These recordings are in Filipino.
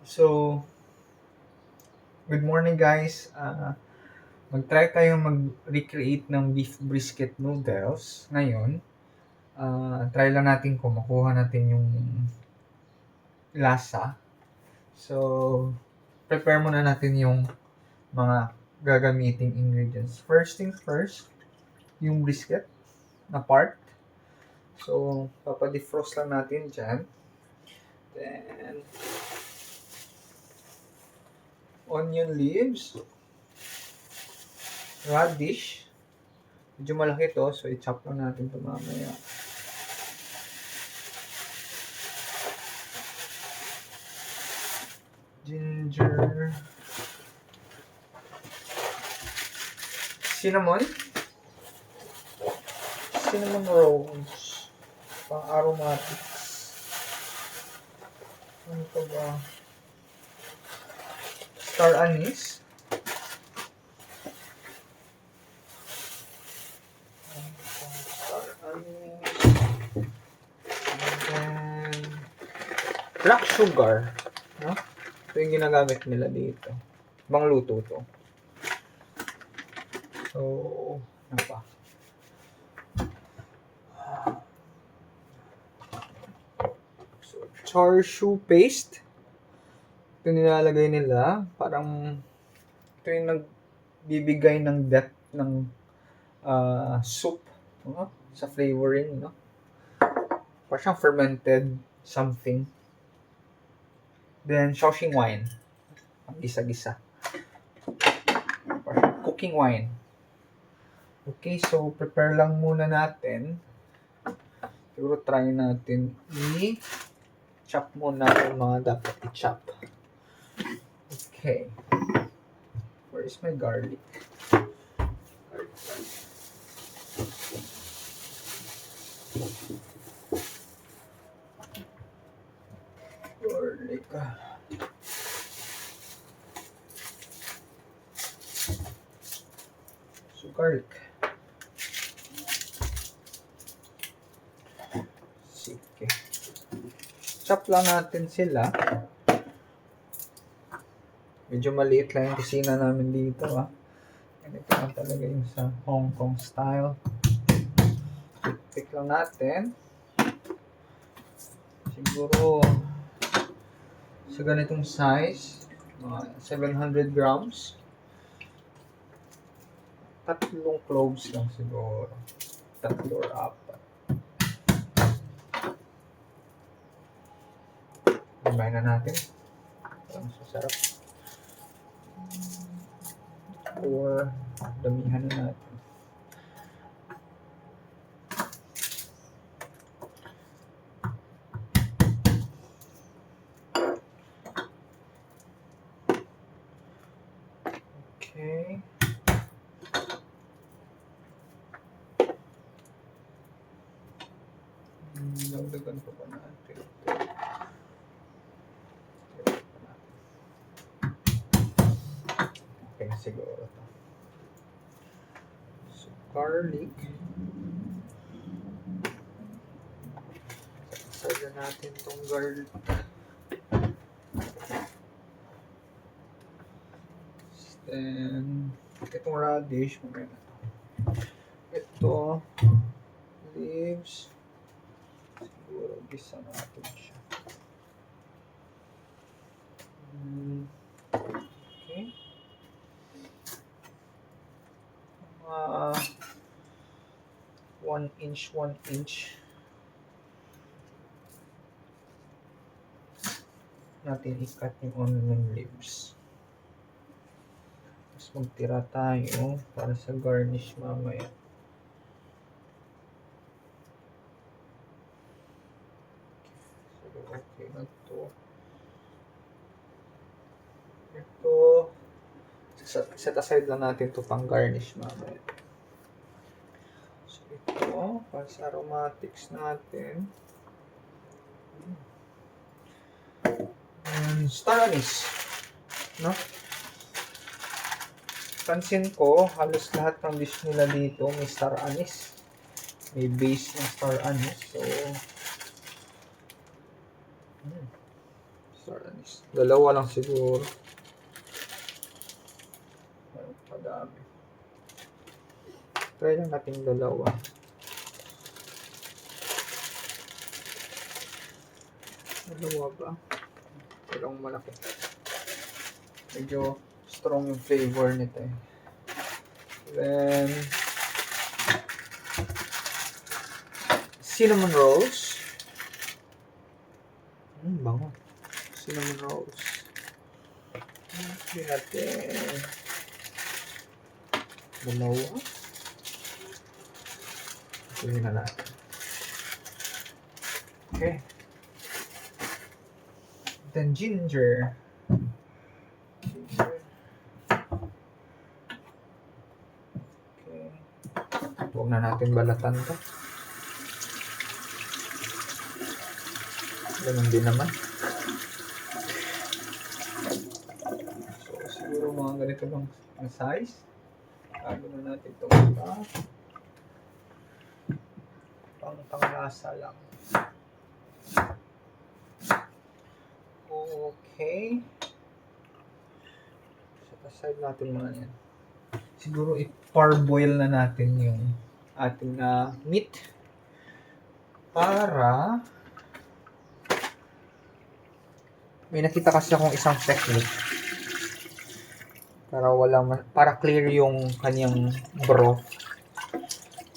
So, good morning guys. Mag-try tayong mag-recreate ng beef brisket noodles. Ngayon, try lang natin kung makuha natin yung lasa. So, prepare muna natin yung mga gagamiting ingredients. First things first, yung brisket na part. So, papadefrost lang natin dyan. Then, onion leaves, radish. Medyo malaki to, so i-chop lang natin ito mamaya. Ginger. Cinnamon. Cinnamon rolls. Pang aromatics. Ano ito ba? Star anise. Star anise. And then, black sugar. No? Ito yung ginagamit nila dito. Ibang luto to. So, ano pa? So, char siu paste. Ito nilalagay nila. Parang, ito yung nagbibigay ng depth ng soup. No? Sa flavoring, no? Parang siyang fermented something. Then, Shaoxing wine. Gisa-gisa. Cooking wine. Okay, so prepare lang muna natin. Siguro try natin i-chop muna yung mga dapat i-chop. Okay. Where is my garlic? Garlic. So, garlic. Sige. Chop lang natin sila. Medyo maliit lang yung kusina namin dito, ha. Ganito lang talaga yung sa Hong Kong style. Pick lang natin. Siguro sa ganitong size, mga 700 grams. Tatlong cloves lang siguro. Tatlo or apat. Combine na natin. Parang sasarap. Or damihan na natin. Okay. Dagdagan pa ba natin? Okay, siguro ito. So, garlic. Sasaya natin itong garlic. Then, itong radish. Ito, leaves. Siguro, gisa natin siya. Okay. 1 inch, 1 inch. Natin i-cut yung onion leaves. Tapos magtira tayo para sa garnish mamaya. So, okay na ito. Ito, set aside lang natin ito pang garnish mamaya. So, ito, para sa aromatics natin. And star anise. No? Pansin ko, halos lahat ng dish nila dito may star anise. May base ng star anise. So, Star anise. Dalawa lang siguro. Padami. Try lang natin dalawa. Dalawa ba? Dalawang malaki. Medyo strong yung flavor nito eh. Then, cinnamon rolls. Bango. Cinnamon rolls. Okay natin. Dalawa. Pili na natin. Okay. Then ginger. Okay. Huwag na natin balatan to. Ganun din naman. So, siguro mga ganito lang na size. Tago na natin ito. Panglasa lang. Okay. So, aside natin mga yan. Siguro i-parboil na natin yung ating meat para may nakita kasi akong isang technique para clear yung kanyang broth.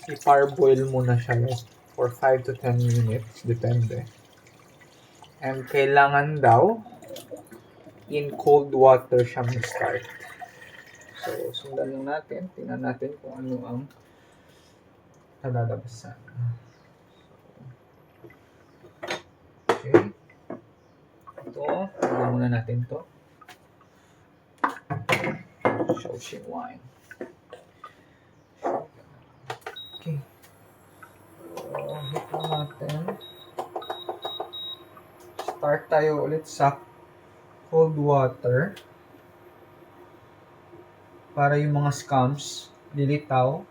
I-parboil muna siya for 5 to 10 minutes, depende. And kailangan daw in cold water siya mag-start. So, sundan lang natin. Tingnan natin kung ano ang nalalabasan. Okay. Ito, lagyan muna natin to. Shaoxing wine. Okay. So, hit na natin. Start tayo ulit sa cold water para yung mga scums lilitaw,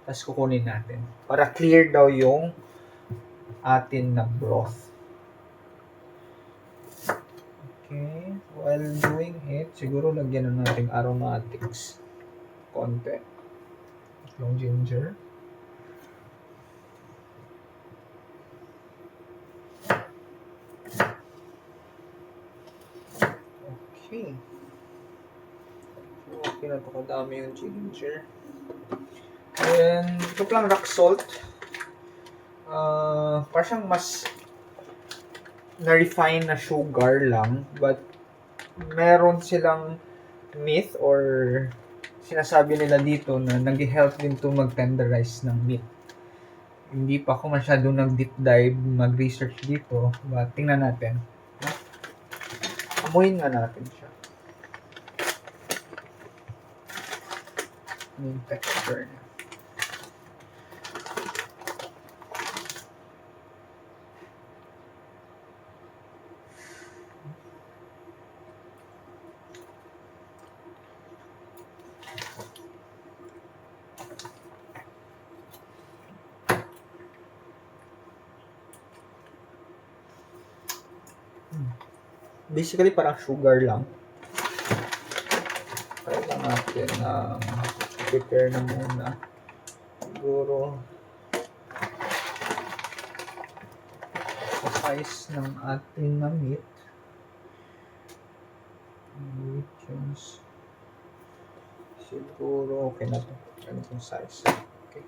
tapos kukunin natin para clear daw yung atin na broth. Okay, while doing it, siguro lagyan na natin aromatics konti, yung ginger. Okay. Okay na ito, kadami yung ginger. And ito lang rock salt. Parang mas na-refine na sugar lang, but meron silang myth or sinasabi nila dito na nag-help din to mag-tenderize ng meat. Hindi pa ako masyadong nag-deep dive, mag-research dito, but tingnan natin. Amuyin nga natin siya. Yung texture niya. Basically, parang sugar lang. Try lang natin prepare na muna. Siguro sa size ng ating na meat. Siguro okay na to. Ganitong size. Okay.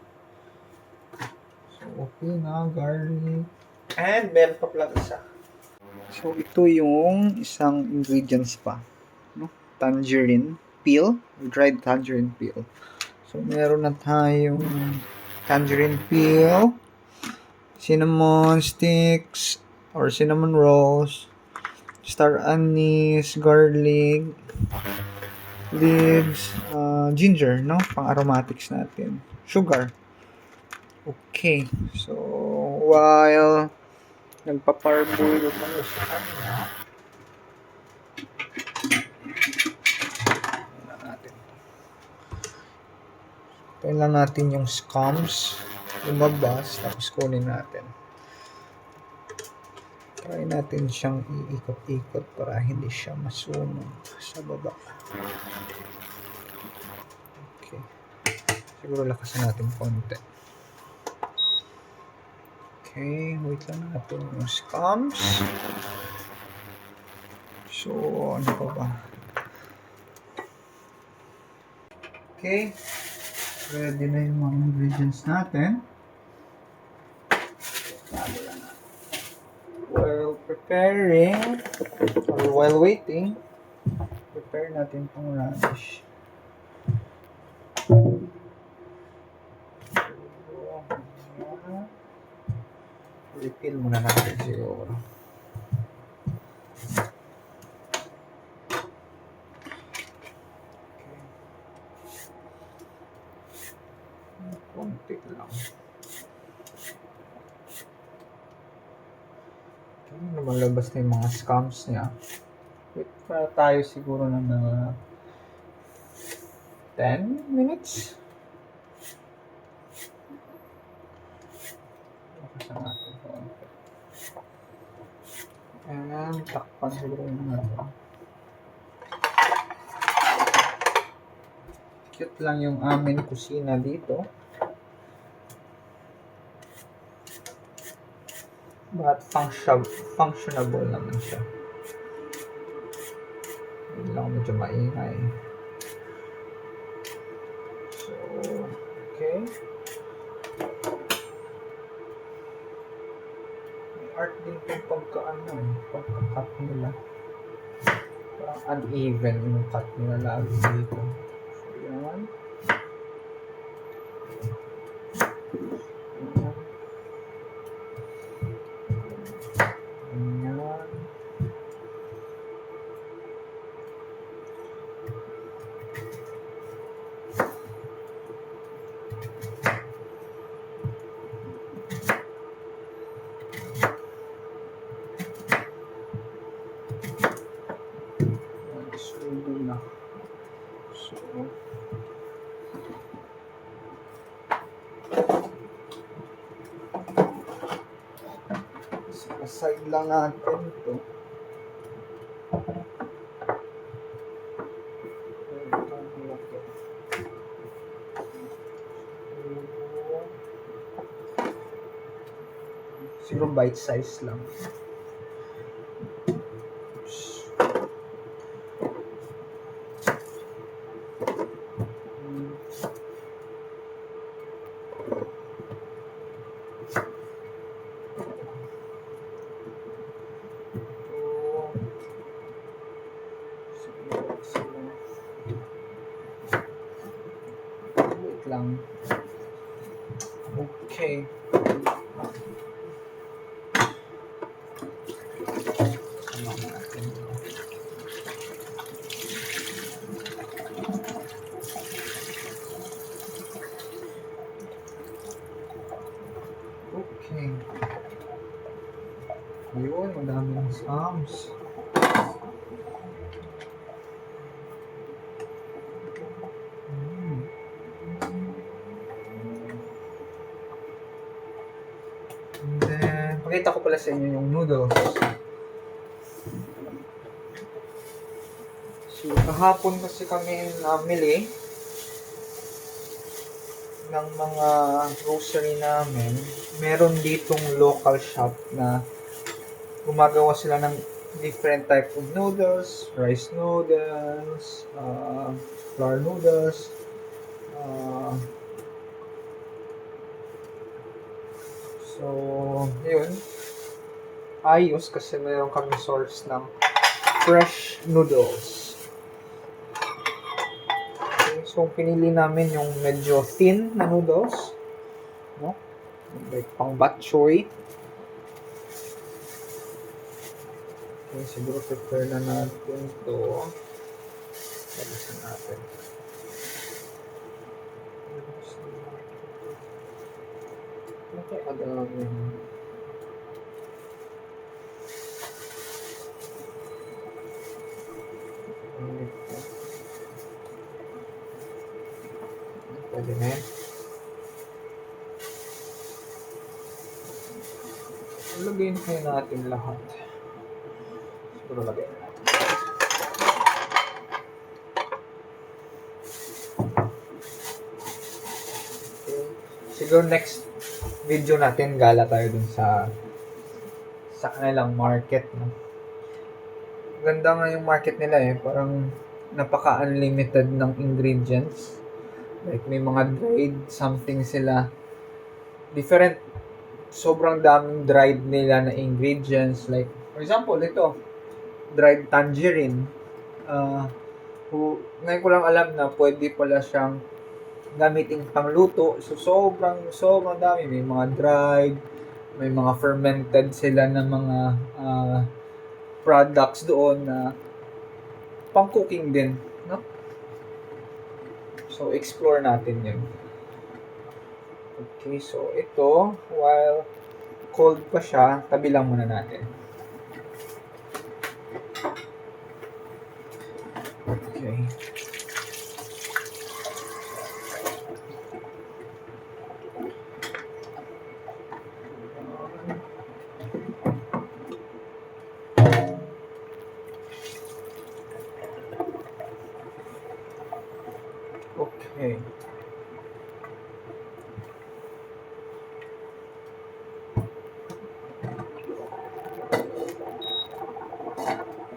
So, okay na. Garlic. And meron pa pala isa. So, ito yung isang ingredients pa. No? Tangerine peel. Dried tangerine peel. So, meron na tayong tangerine peel, cinnamon sticks, or cinnamon rolls, star anise, garlic, leaves, ginger, no? Pang-aromatics natin. Sugar. Okay. So, while nagpa-parboil tayo sa kanya, tayo lang natin yung scums lumabas, tapos kunin natin. Try natin siyang iikot-ikot para hindi siya masunog sa baba. Okay. Siguro lakasan natin konti. Okay, wait lang natin yung scams. So, ano pa ba? Okay. Ready na yung mga ingredients natin. While preparing, or while waiting, prepare natin itong radish. Refill muna natin siguro. Konti lang. Okay, lumalabas na yung mga scams niya. Wait para tayo siguro ng mga 10 minutes. Lakasan natin konti. And takpan siguro natin. Cute lang yung aming kusina dito. But functionable naman siya. Hindi lang medyo maingay. So, okay. May art din yung pagka-cut nila. Parang uneven yung cut nila lagi dito. So, yan. Side lang natin ito. Siguro bite size lang. Wait lang. Okay. Okay. Yun, madaming scams. And then, pakita ko pala sa inyo yung noodles. So, kahapon kasi kami namili ng mga grocery namin. Meron ditong local shop na gumagawa sila ng different type of noodles, rice noodles, flour noodles, so, yun. Ayos kasi meron kami source ng fresh noodles. Okay, so, pinili namin yung medyo thin na noodles. No? Like pang bok choy. Okay, siguro prepare na natin ito. Balisan natin. Okay, agawin. Pwede na yan. Lagyan kayo natin lahat. Siguro lagyan natin. Okay. Siguro next video natin, gala tayo dun sa kanilang market, no? Ganda nga yung market nila eh. Parang napaka-unlimited ng ingredients. Like may mga dried something sila. Different, sobrang daming dried nila na ingredients. Like, for example, ito, dried tangerine. Ngayon ko lang alam na pwede pala siyang gamitin pangluto. So, sobrang dami. May mga dried, may mga fermented sila na mga products doon na pang-cooking din, no? So, explore natin yun. Okay, so ito, while cold pa siya, tabi lang muna natin. Okay. Okay.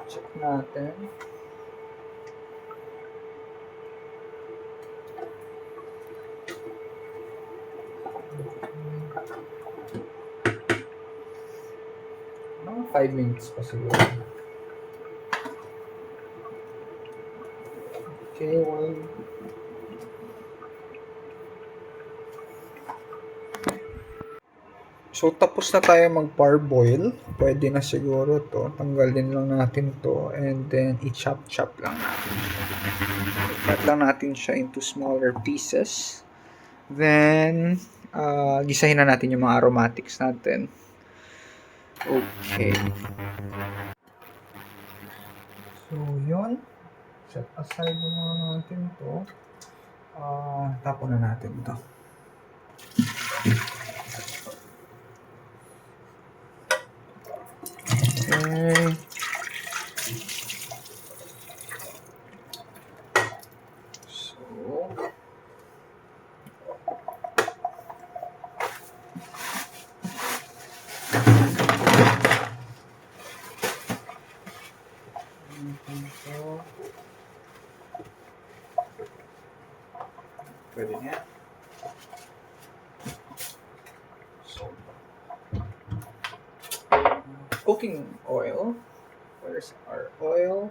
Check natin. Mga 5 minutes pa siguro. Okay, one. So, tapos na tayo mag-parboil. Pwede na siguro to. Tanggalin lang natin to. And then, i-chop-chop lang natin. Cut lang natin siya into smaller pieces. Then, gisahin na natin yung mga aromatics natin. Okay. So, yun. Set aside muna natin to. Tapon na natin to. Okay. So, pwede nga. So, cooking oil. Where's our oil?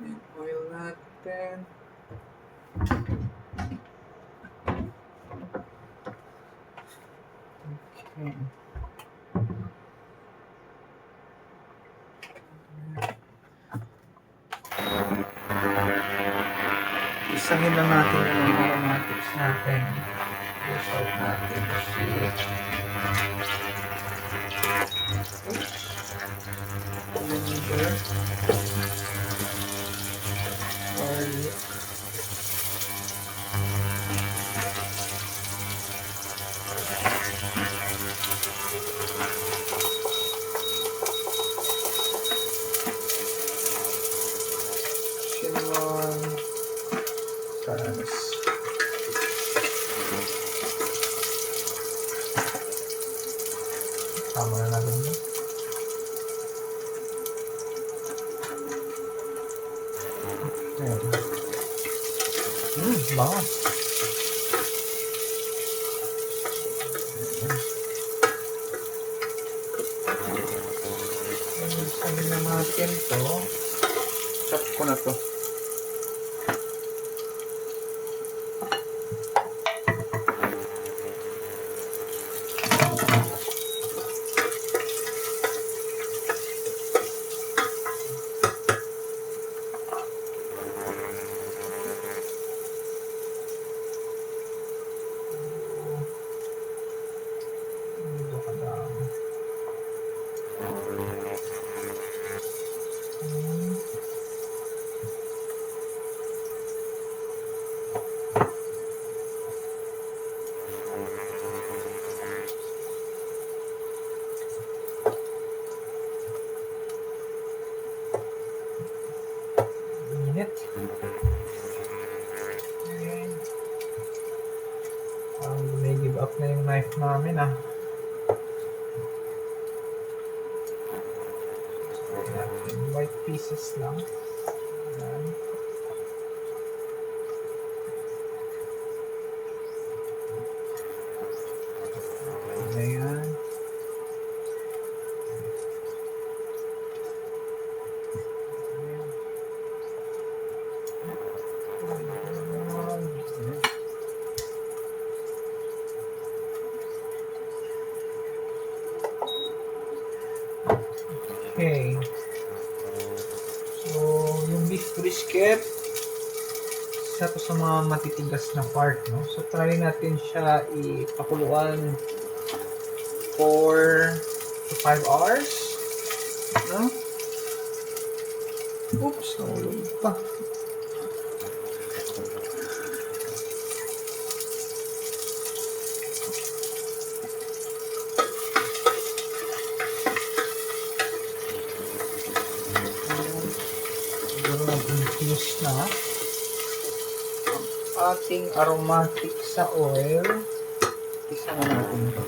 Yung oil natin. Okay. Isahin lang natin yung aromatics natin. I-salt natin si vinegar, garlic, cinnamon, saras. Tama na natin yun. Bango. Sabi na natin to. Chop ko na to. init. Ayan. May give up na yung knife namin ah. White pieces lang. Ayan. Ayan. Okay. So, yung beef brisket, isa to sa mga matitigas na part, no? So, try natin siya ipakuluan for 5 hours, no? Oops, nahulog pa. Siguro nag-infuse na ating aromatic sa oil. Isa na natin ito.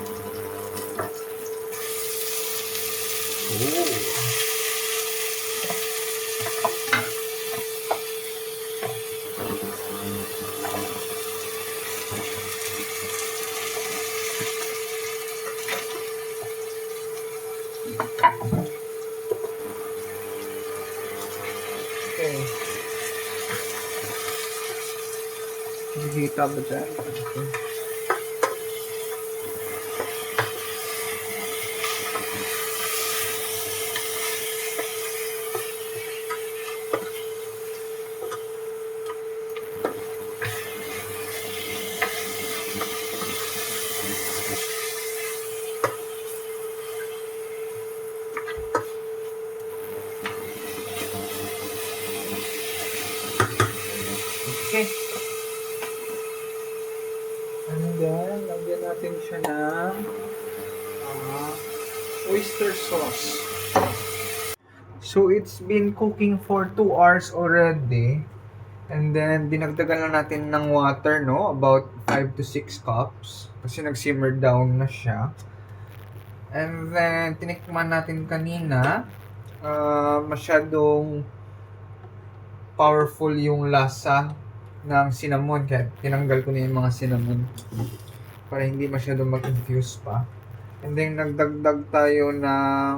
Okay. Nakikita ba dyan? Okay. Okay. And then, lagyan natin siya ng oyster sauce. So, it's been cooking for 2 hours already. And then, dinagdagan lang natin ng water, no? About 5 to 6 cups. Kasi nag-simmer down na siya. And then, tinikman natin kanina. Masyadong powerful yung lasa ng cinnamon. Kaya tinanggal ko na yung mga cinnamon. Para hindi masyadong mag-infuse pa. And then, nagdagdag tayo ng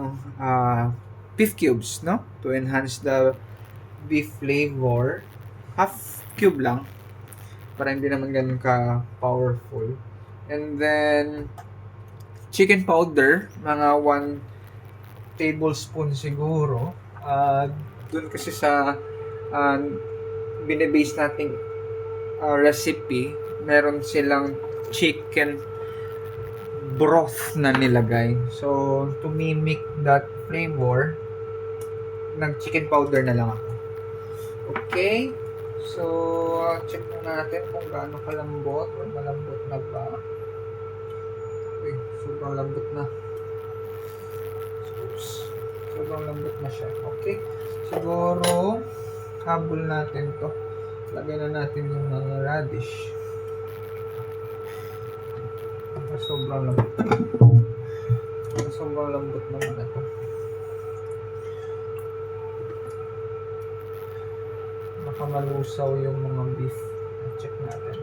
beef cubes, no? To enhance the beef flavor. Half cube lang. Para hindi naman ganun ka-powerful. And then, chicken powder. Mga 1 tablespoon siguro. Dun kasi sa binibase nating recipe, meron silang chicken broth na nilagay. So, to mimic that flavor, nag-chicken powder na lang ako. Okay. So, check na natin kung gaano kalambot o malambot na ba. Okay, sobrang lambot na. Oops. Sobrang lambot na siya. Okay. Siguro, habol natin to. Lagyan na natin yung mga radish. Sobrang lambot. Sobrang lambot naman ito. Baka malusaw yung mga beef. Check natin.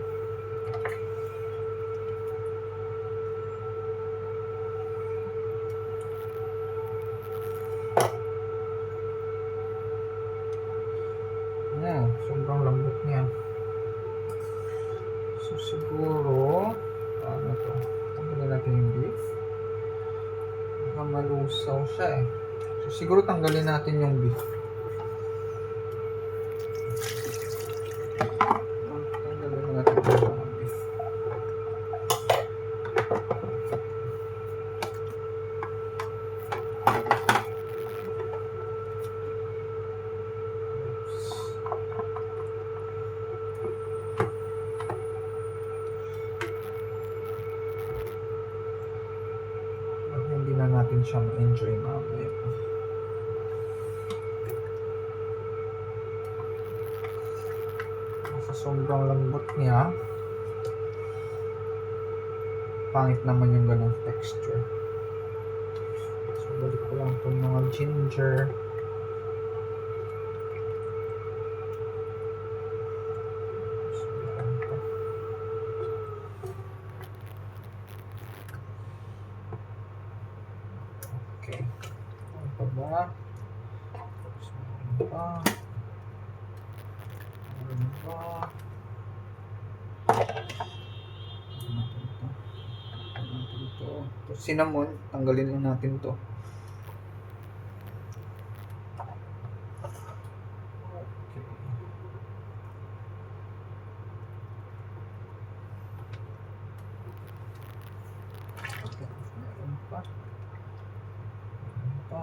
Sobrang lambot niya. So siguro, ano to? Tanggalin natin yung beef. Baka malusaw siya eh. So siguro tanggalin natin yung beef. Tanggalin natin yung beef. Hindi na natin siya ma-enjoy mamaya. sobrang lambot niya. Pangit naman yung ganong texture. So, balik ko lang itong mga ginger. So, yan pa. Okay. Ano pa ba? So, ano pa? Ano pa? Ito, cinnamon, tanggalin lang natin to. Okay. Meron pa. Meron pa.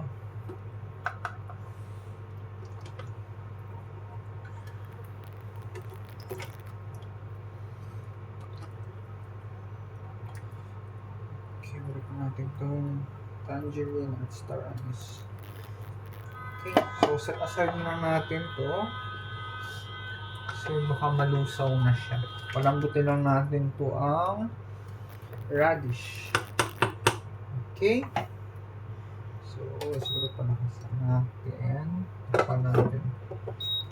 Balik natin itong tangerine at star anise. Okay, so set aside na natin to. Kasi baka malusaw na siya. Palambutin lang natin to ang radish. Okay. So, siguro pa nakasa natin.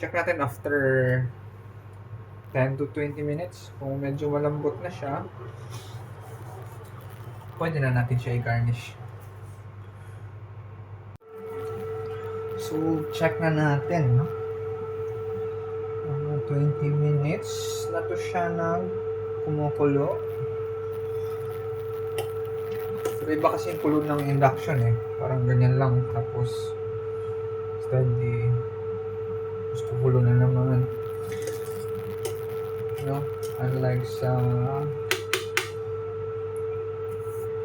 Check natin after 10 to 20 minutes. Kung medyo malambot na siya, pwede na natin siya i-garnish. So, check na natin, no? 20 minutes na to siya nang kumukulo. Pero iba kasi yung kulo ng induction eh. Parang ganyan lang. Tapos, steady. Tapos kukulo na naman. No? Unlike sa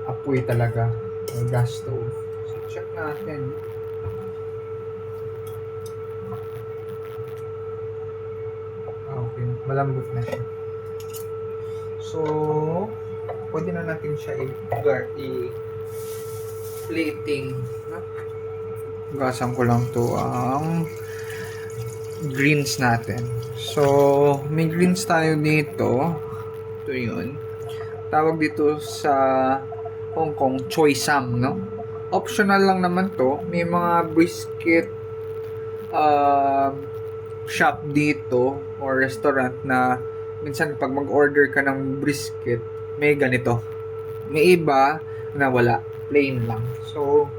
apoy talaga, may gas stove. So, check natin. Okay, malambot na siya. So, pwede na natin siya i-plating. Gasan ko lang to ang greens natin. So, may greens tayo dito. Ito yun. Tawag dito sa Hong Kong, choy sam, no? Optional lang naman to. May mga brisket shop dito or restaurant na minsan pag mag-order ka ng brisket, may ganito. May iba na wala. Plain lang. So,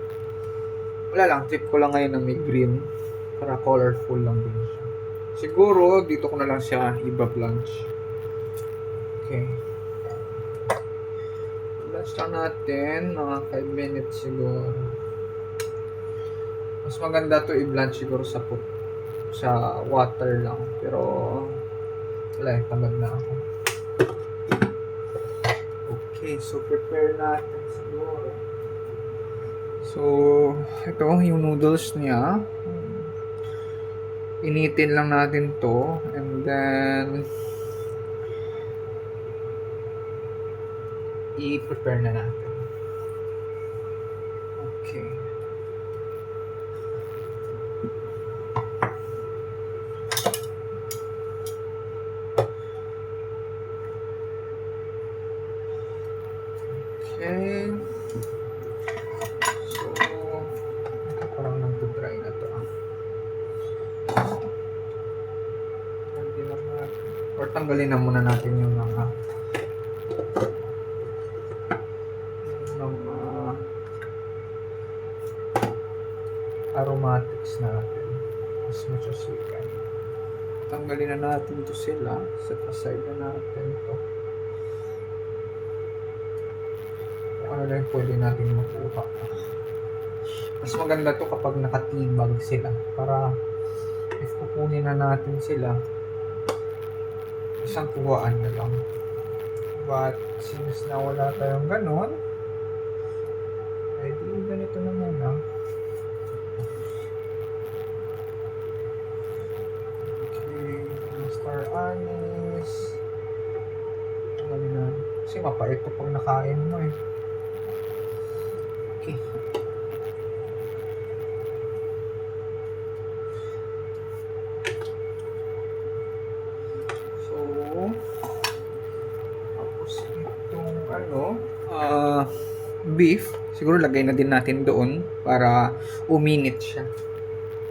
wala lang. Trip ko lang ngayon na may green para colorful lang din siya. Siguro, dito ko na lang siya iba-blanch. Okay. Blanch lang natin. Mga 5 minutes siguro. Mas maganda to i-blanch siguro sa water lang. Pero, wala, tamad na ako. Okay, so prepare natin siguro. So, ito yung noodles niya. Initin lang natin to. And then, i-prepare na natin. Okay. Okay. So, parang nang-dry na to. Or tanggalin na muna natin yung mga aromatics natin as much as we can. Tanggalin na natin to sila. Set aside na natin to. Kung ano lang pwede natin makuha. Mas maganda to kapag nakatibag sila. Para if kukunin na natin sila, isang kuhaan na lang. But since na wala tayong ganon, ay di ganito na muna. Star anise. Ano na? Kasi mapait ito pag nakain mo eh. Okay. So, beef, siguro lagay na din natin doon para uminit siya.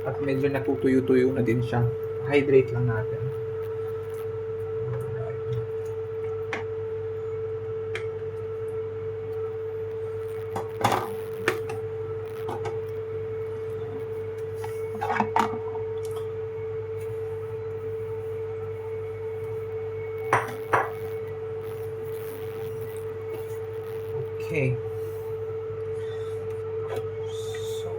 At medyo natutuyo-tuyo na din siya. Hydrate lang natin. Okay. So,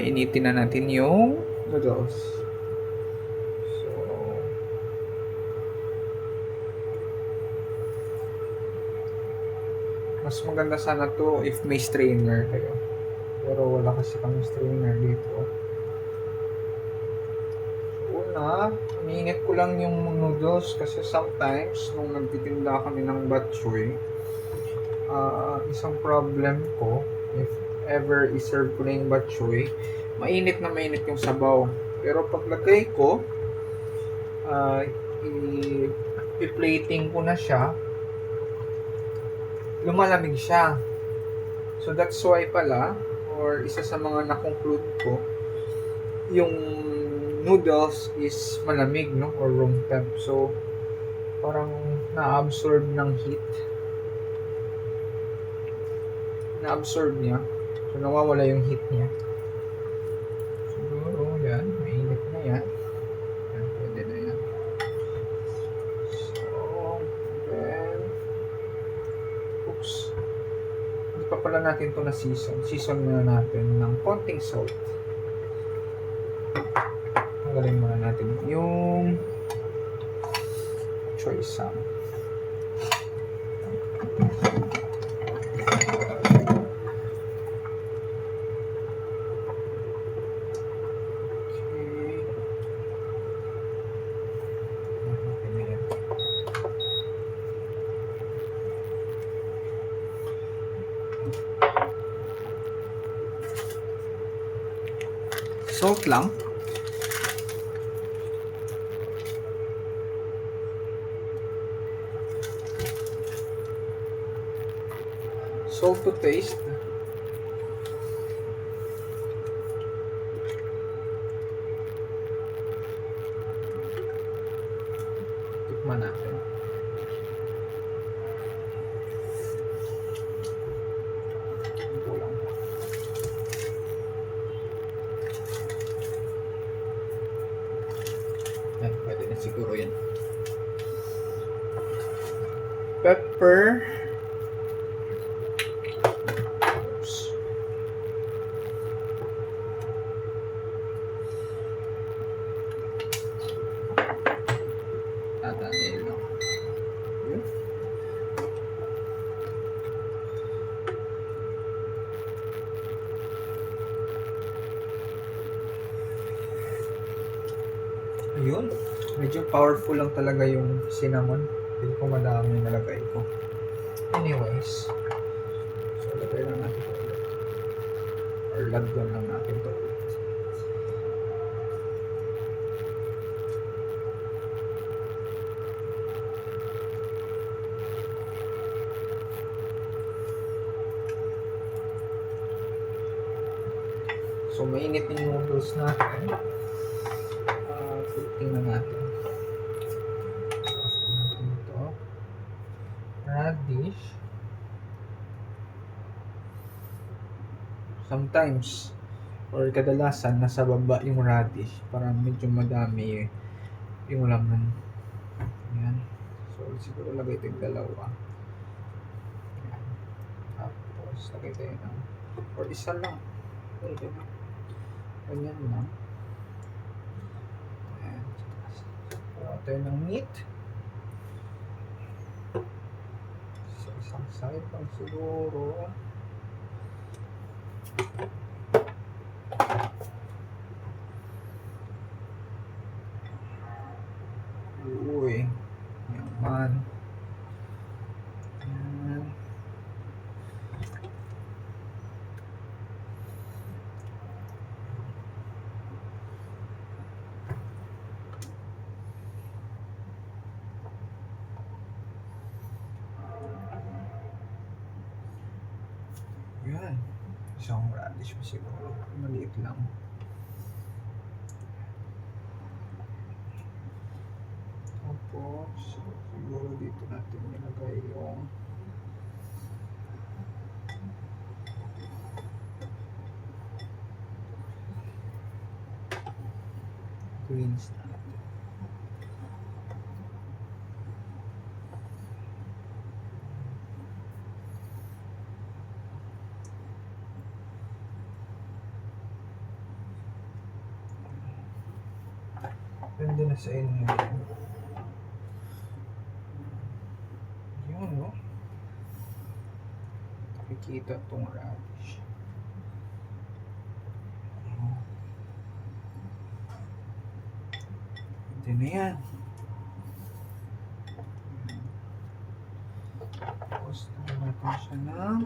initin na natin yung noodles. So, mas maganda sana to if may strainer kayo. Pero wala kasi kami strainer dito. So, una, iniinit ko lang yung noodles kasi sometimes nung nagtitinda kami ng bok choy, isang problem ko, if ever iserve ko na yung bok choy, mainit yung sabaw. Pero paglagay ko, i-plating ko na siya, lumalamig siya. So that's why pala, or isa sa mga na-conclude ko, yung noodles is malamig, no? Or room temp. So, parang na-absorb ng heat. Na-absorb niya. So, nawawala yung heat niya. Siguro, yan. Mainit na yan. Yan, pwede na yan. So, then, oops. Hindi pa pala natin ito na season. Season muna natin ng konting salt. Tanggalin muna natin yung choy sam. Salt lang. Salt to taste. Tikman natin. Kulang. Yan, pwede na siguro yan. Pepper. Tatanin lang. Yun. Ayun. Medyo powerful lang talaga yung cinnamon. Hindi ko madami nalagay ko. Anyways. So, lagay lang natin ito ulit. Or lagyan lang natin ito ulit. So, mainit yung noodles natin. Tingnan natin. Ito. Radish. Sometimes, or kadalasan, nasa baba yung radish. Parang medyo madami yung laman. Ayan. So, siguro lagay ito yung dalawa. Ayan. Tapos, lagay tayo ng, or isa lang. Pwede na. Ganyan lang. Ayan. Tayo ng meat. So, Sakit lang siguro. Uy, yaman. Yan. Yan. Isang radish pa siguro. Maliit lang. Tapos, siguro dito natin nilagay yung greens natin. Depende na sa inyo. Yun, no? Nakikita itong radish. Hindi na yan. Tapos, natin siya ng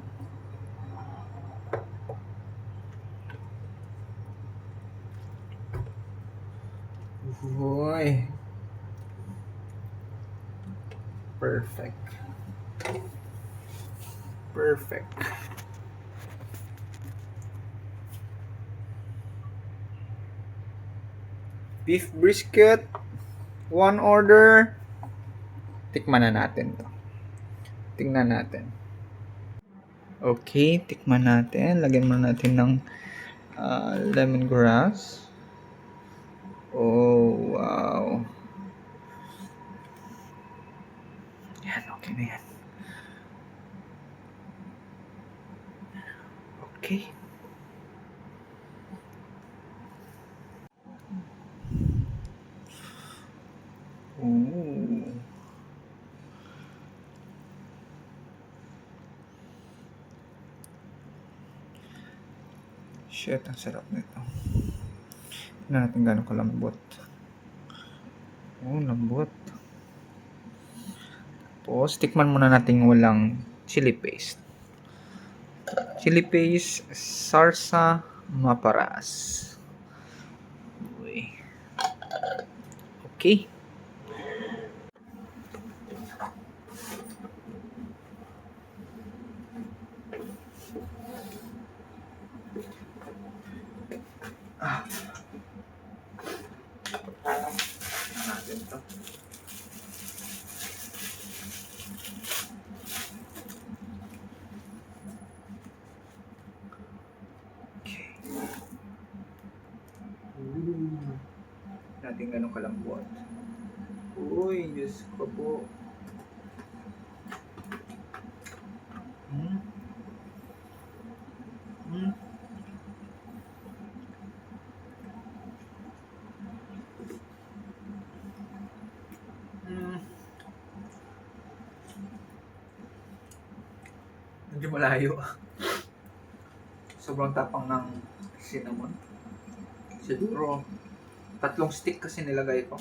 uy. Perfect. Perfect. Beef brisket. One order. Tikman na natin to. Tingnan natin. Okay, tikman natin. Lagyan muna natin ng lemongrass. Oh, wow. Yan, okay na yan. Okay. Ooh. Shit, ang sarap nito. Tignan natin gano'ng kalambot. Oh, lambot. Tapos, tikman muna natin walang chili paste. Chili paste, sarsa maparas. Uy. Okay. Natin to. Okay. Natin ganun kalambot. Uy, Diyos ko po. Hmm. Hmm. Medyo malayo. Sobrang tapang ng cinnamon. Siguro 3 stick kasi nilagay ko.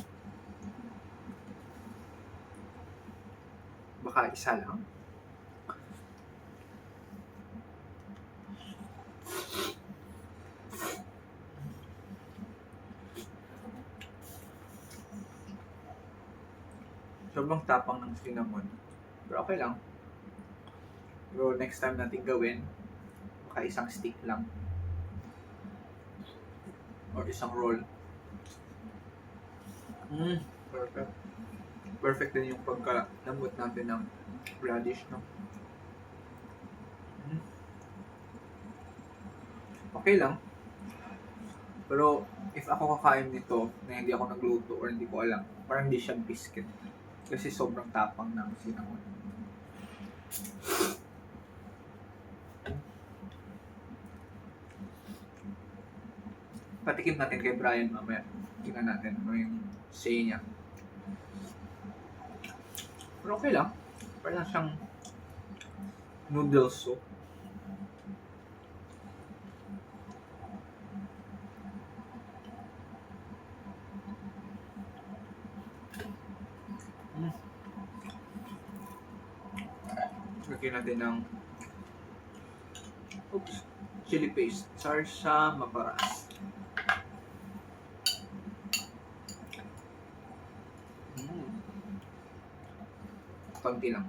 Baka isa lang. Sobrang tapang ng cinnamon. Pero okay lang. Pero next time natin gawin, baka isang stick lang. Or isang roll. Perfect. Perfect din yung pagkalambot natin ng radish, no? Okay lang. Pero if ako kakain nito na hindi ako nagluto or hindi ko alam, parang hindi siya biscuit. Kasi sobrang tapang ng cinnamon. Patikim natin kay Brian mamaya. Tingnan natin ano yung say niya. Pero okay lang. Parang siyang noodle soup. Lagyan natin ng chili paste. Sarsa maparas. Konti lang.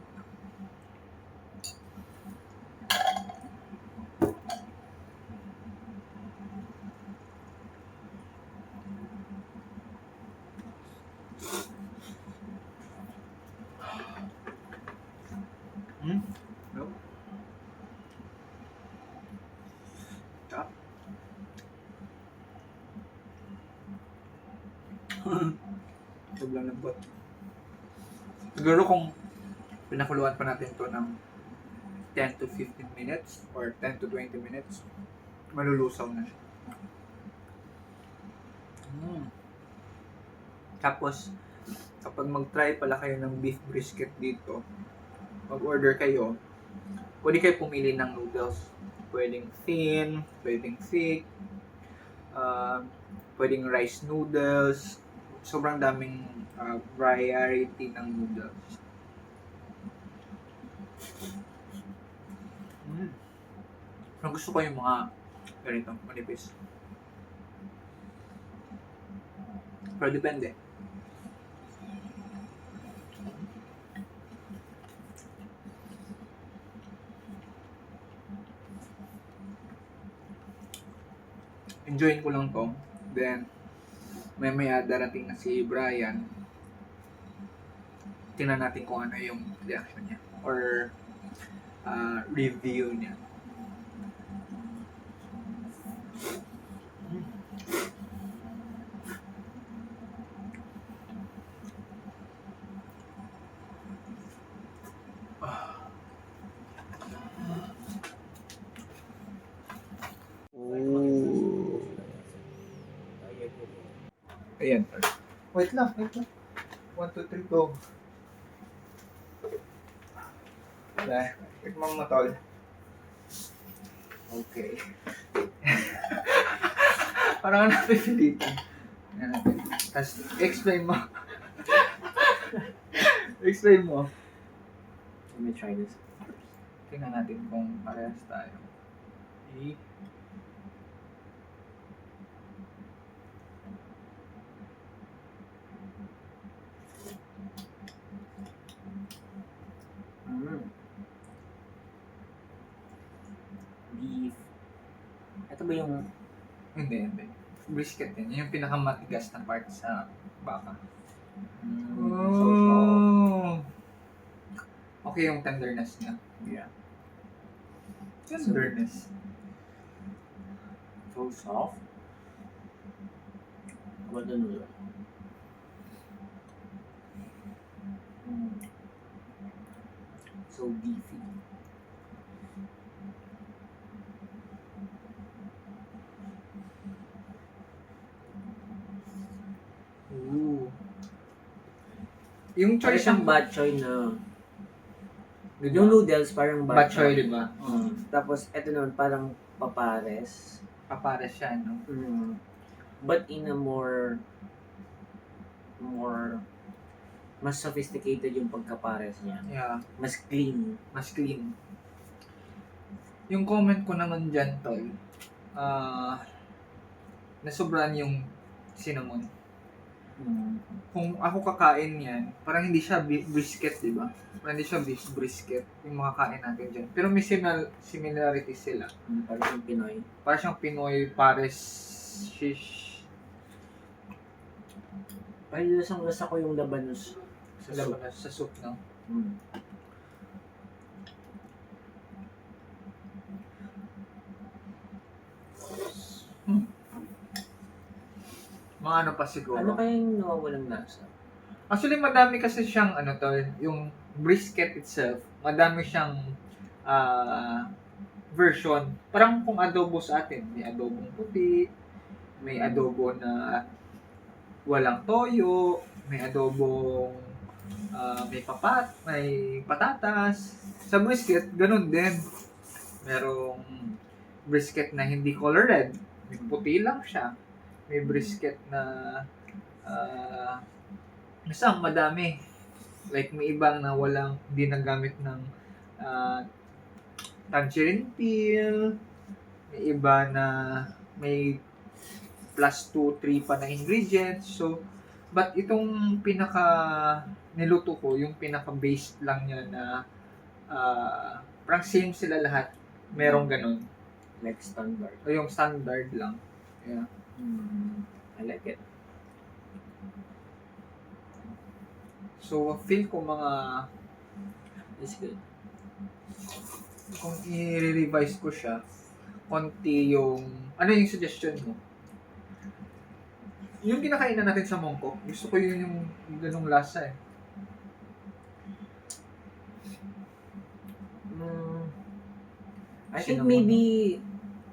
No? Tap. Sobrang lambot. Siguro kung pinakuluan pa natin to ng 10 to 15 minutes or 10 to 20 minutes, malulusaw na siya. Tapos, kapag mag-try pala kayo ng beef brisket dito, mag-order kayo, pwede kayo pumili ng noodles. Pwedeng thin, pwedeng thick, pwedeng rice noodles. Sobrang daming variety ng noodles. Pero gusto ko yung mga ganito, manipis. Pero depende. Enjoyin ko lang to. Then, may darating na si Brian. Tingnan natin kung ano yung reaction niya. Or review niya. Ayan. Wait lang. 1, 2, 3, go. Wait mo tol. Okay. Parang napipilitin. Ayan natin. Tapos, explain mo. Explain mo. Let me try this. Tingnan natin kung parehas tayo. Okay. Beef. Ito ba yung... Hindi. Brisket yan. Yung pinakamatigas na part sa baka. So soft. Okay yung tenderness niya. Yeah. Tenderness. So soft. What the noodle? So beefy. Ooh. Yung Parang choice siyang ng bok choy na... Yung noodles parang bok bok choy, di ba? Tapos ito naman parang papares. Papares siya, no? But in a more mas sophisticated yung pagkapares niya. Yeah. Mas clean. Mas clean. Yung comment ko naman dyan, tol, nasobrahan yung cinnamon. Kung ako kakain yan, parang hindi siya brisket, di ba? Parang hindi siya beef brisket, yung makakain natin dyan. Pero may similarities sila. Parang yung Pinoy. Parang siyang Pinoy pares shish. Parang lasang-lasa ko yung labanos sa soup. Sa soup, no? Mga ano pa siguro. Ano kaya yung nawawalang lasa? Actually, madami kasi siyang, yung brisket itself, madami siyang version. Parang kung adobo sa atin, may adobong puti, may adobo na walang toyo, may adobong may patatas. Sa brisket, ganun din. Merong brisket na hindi color red. May puti lang siya. May brisket na isang madami. Like may ibang na hindi nagamit ng tangerine peel. May iba na may plus 2, 3 pa na ingredients. So, but itong niluto ko, yung pinaka-base lang niya na parang same sila lahat. Merong ganun. Like standard. O yung standard lang. Yeah. I like it. So, feel ko It's good. kung i-revise ko siya, konti ano yung suggestion mo? Yung kinakainan natin sa Mongkok, gusto ko yung ganung lasa eh. I think maybe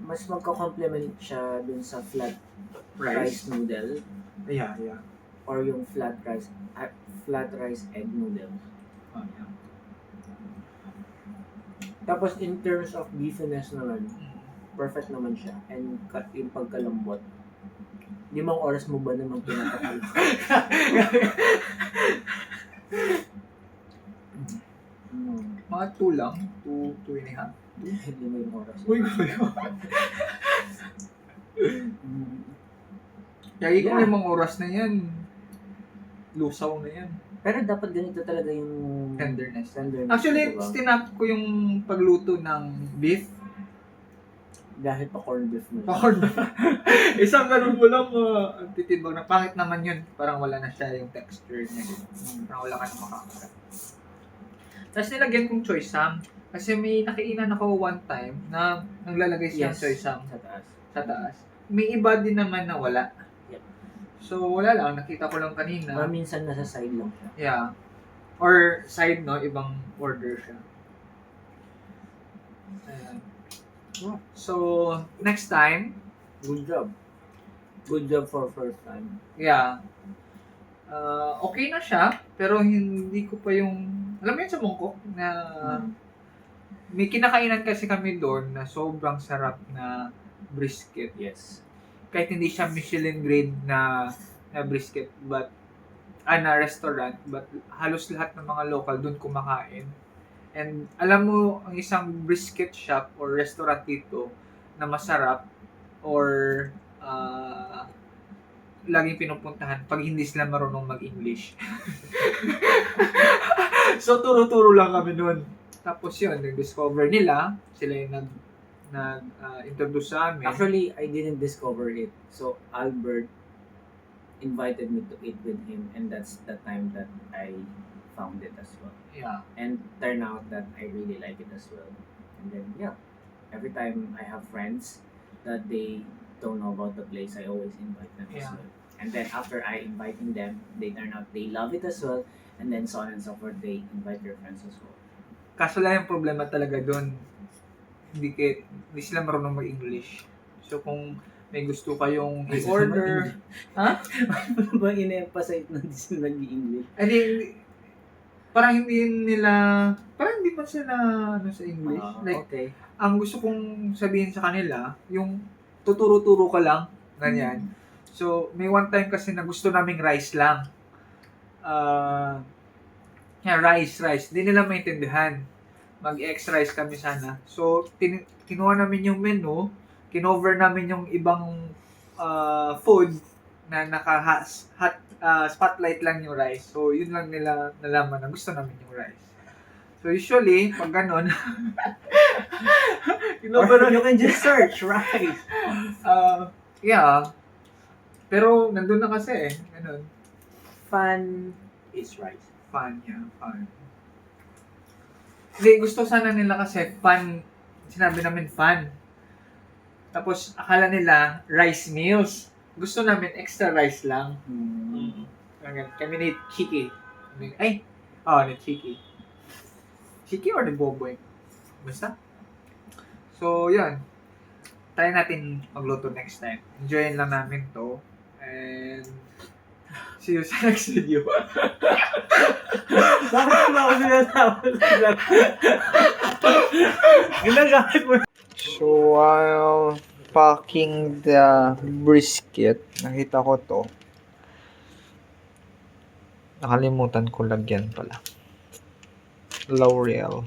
mas magka-complement siya dun sa flat rice noodle Yeah. or yung flat rice egg noodle. Yeah. Tapos in terms of beefiness naman, perfect naman siya. And yung pagkalambot. 5 oras mo ba naman pinapakal? Mga 2 lang. 2 and a half. 5 oras. Uy, Kaya kung Yeah. 5 oras na yan, lusaw na yan. Pero dapat ganito talaga yung Tenderness. diba? Actually, stinap ko yung pagluto ng beef. Dahil pa corned beef mo. Isang ganun mo lang, titibag na pangit naman yun. Parang wala na siya yung texture niya. Parang wala ka na makakagat. Tapos nilagyan kong choy sam. Kasi may nakiinan ako one time na naglalagay siya ng choy sam Sa taas. May iba din naman na wala. Yep. So wala lang, nakita ko lang kanina. Or minsan nasa side lang siya. Yeah. Or side, no? Ibang order siya. Ayan. So, next time, Good job. Good job for first time. yeah. Okay na siya, pero hindi ko pa yung... Alam mo yun sa Mongkok na may kinakainan kasi kami doon na sobrang sarap na brisket. Yes. Kahit hindi siya Michelin grade na brisket, but na restaurant, but halos lahat ng mga local doon kumakain. And alam mo, ang isang brisket shop or restaurant dito na masarap or laging pinupuntahan pag hindi sila marunong mag-English. So, turo-turo lang kami noon. Tapos yun, nag-discover nila, sila yung nag-introduce sa amin. Actually, I didn't discover it. So, Albert invited me to eat with him, and that's the time that I found it as well. Yeah. And turned out that I really like it as well. And then, yeah, every time I have friends that they don't know about the place, I always invite them as Yeah. well. And then after I inviting them, they turn out they love it as well. And then so on and so forth, they invite their friends as well. Kaso lang yung problema talaga doon, hindi sila marunong mag-English. So kung may gusto kayong i-order, ha? Ano ba in-emphasize na hindi sila nag-i-English? Parang hindi pa sila sa English. Like, Okay. ang gusto kong sabihin sa kanila, yung tuturo-turo ka lang, ganyan. So, may one time kasi na gusto naming rice lang. Rice. Hindi nila maintindihan. Mag-ex rice kami sana. So, kinuha namin yung menu, kinover namin yung ibang food na spotlight lang yung rice. So, yun lang nila nalaman na gusto namin yung rice. So, usually, pag ganon, Or you can just search rice. yeah. Pero, nandun na kasi eh. Ganon. Fun is rice. Fun. Hindi, gusto sana nila kasi fun. Sinabi namin fun. Tapos, akala nila rice meals. Gusto namin extra rice lang. Kami ni Chiki. Ni Chiki. Chiki or ni Boboy? Basta. So, yun. Try natin magluto next time. Enjoyin lang namin to. And see you sa next video. Bakit wala ako sinasabi? Ginagamit mo. So, while packing the brisket, nakita ko to. Nakalimutan ko lagyan pala. L'Oreal.